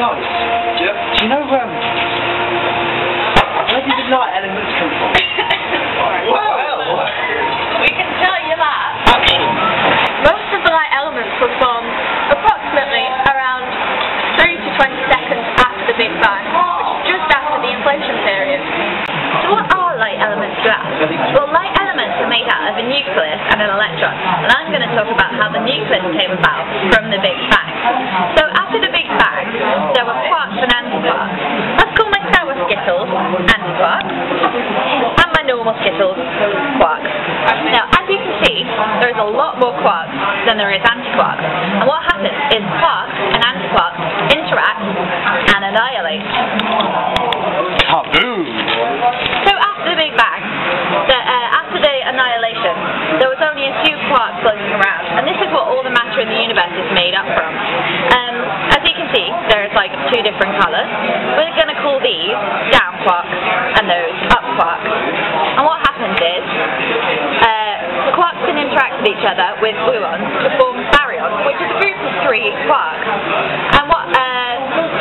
guys, do you know where did the night elements come from? Well, we can tell you that. Action. Most of the light elements were formed approximately around 30 to 20 seconds after the Big Bang, which is just after the inflation period. So what are light elements, you ask? Well, light elements are made out of a nucleus and an electron, and I'm going to talk about how the nucleus came about from the Big Bang. So after the Big Bang, there were quarks and antiquarks. Let's call my sour Skittles antiquarks, and my normal Skittles quarks. Now, as you can see, there is a lot more quarks than there is antiquarks, and what happens is quarks and antiquarks interact and annihilate. Kaboom! So after the Big Bang, after the annihilation, there was only a few quarks floating around, and this is what all the matter in the universe is made up from. As you can see, there's like two different colours. We're going to call these down quarks and those up quarks. And what happens is, the quarks can interact with each other with gluons to form baryons, which is a group of three quarks. And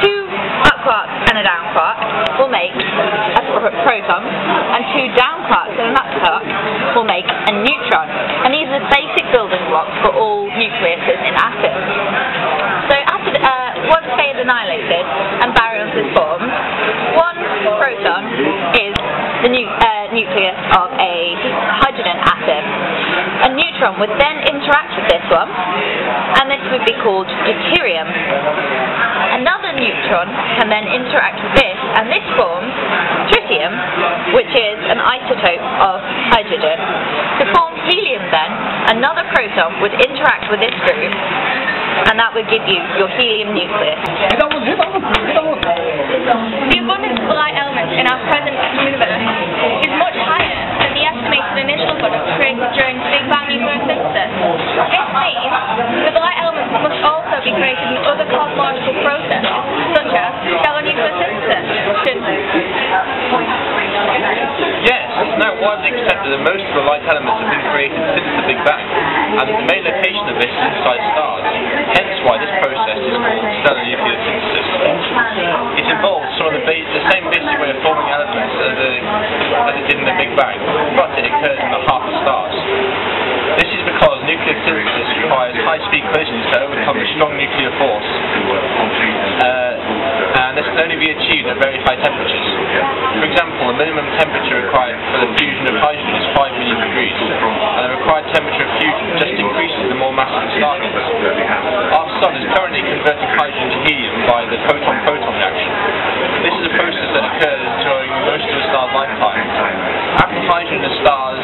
two up quarks and a down quark will make a proton, and two down quarks and an up quark will make a neutron. And these are the basic building blocks for all nucleuses in atoms. So after once they is annihilated and baryons is formed, one proton is the nucleus of a hydrogen atom. A neutron would then interact with this one, and this would be called deuterium. Another neutron can then interact with this, and this forms tritium, which is an isotope of hydrogen. To form helium then, another proton would interact with this group, and that would give you your helium nucleus. The abundance of the light elements in our present universe is much higher than the estimated initial abundance created during the Big Bang nucleosynthesis. This means that the light elements must also be created in other cosmological processes, such as stellar nucleosynthesis. Yes, it's now widely accepted that most of the light elements have been created since the Big Bang, and the main location of this is inside stars, hence why this process is called stellar nucleosynthesis. It involves some of the same basic way of forming elements as it did in the Big Bang, but it occurs in the heart of stars. This is because nucleosynthesis requires high-speed collisions to overcome the strong nuclear force, and this can only be achieved at very high temperatures. For example, the minimum temperature required for the fusion of hydrogen is 5 million degrees, and the required temperature of fusion just increases the more massive the star gets. Our Sun is currently converting hydrogen to helium by the proton-proton reaction. This is a process that occurs during most of a star's lifetime. After hydrogen in a star's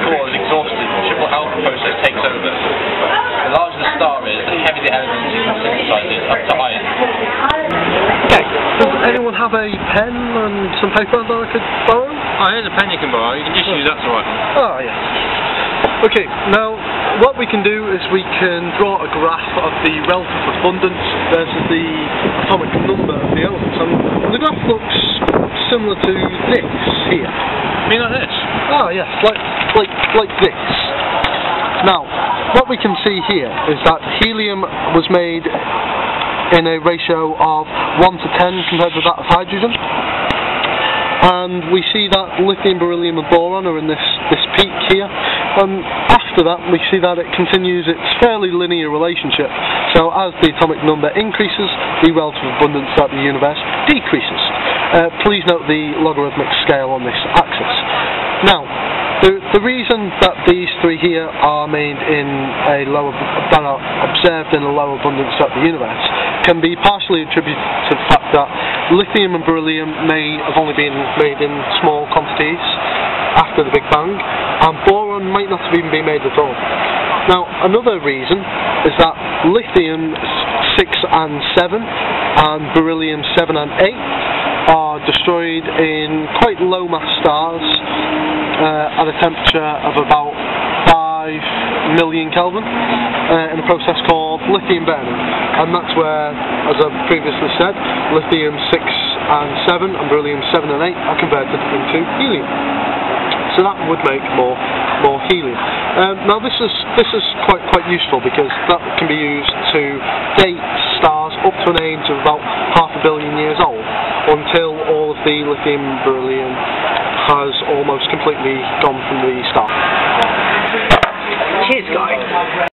core is exhausted, the triple alpha process takes over. The larger the star is, the heavier the elements it can synthesize is, up to iron. Okay, does anyone have a pen and some paper that I could borrow? Oh, here's a pen you can borrow, you can just use that to write. Oh, yes. Okay, now what we can do is we can draw a graph of the relative abundance versus the atomic number of the elements. And the graph looks similar to this here. You mean like this? Oh, yes, like this. Now, what we can see here is that helium was made in a ratio of 1 to 10 compared with that of hydrogen. And we see that lithium, beryllium and boron are in this peak here. After that we see that it continues its fairly linear relationship. So as the atomic number increases, the relative abundance throughout the universe decreases. Please note the logarithmic scale on this axis. Now, the reason that these three here are made in a lower, that are observed in a low abundance throughout the universe, can be partially attributed to the fact that lithium and beryllium may have only been made in small quantities after the Big Bang, and boron might not have even been made at all. Now, another reason is that lithium 6 and 7 and beryllium 7 and 8 are destroyed in quite low mass stars at a temperature of about 5 million Kelvin in a process called lithium burning, and that's where, as I've previously said, lithium 6 and 7 and beryllium 7 and 8 are converted into helium. So that would make more helium. Now this is quite useful because that can be used to date stars up to an age of about 500 million years old, until all of the lithium beryllium has almost completely gone from the start. Cheers, guys.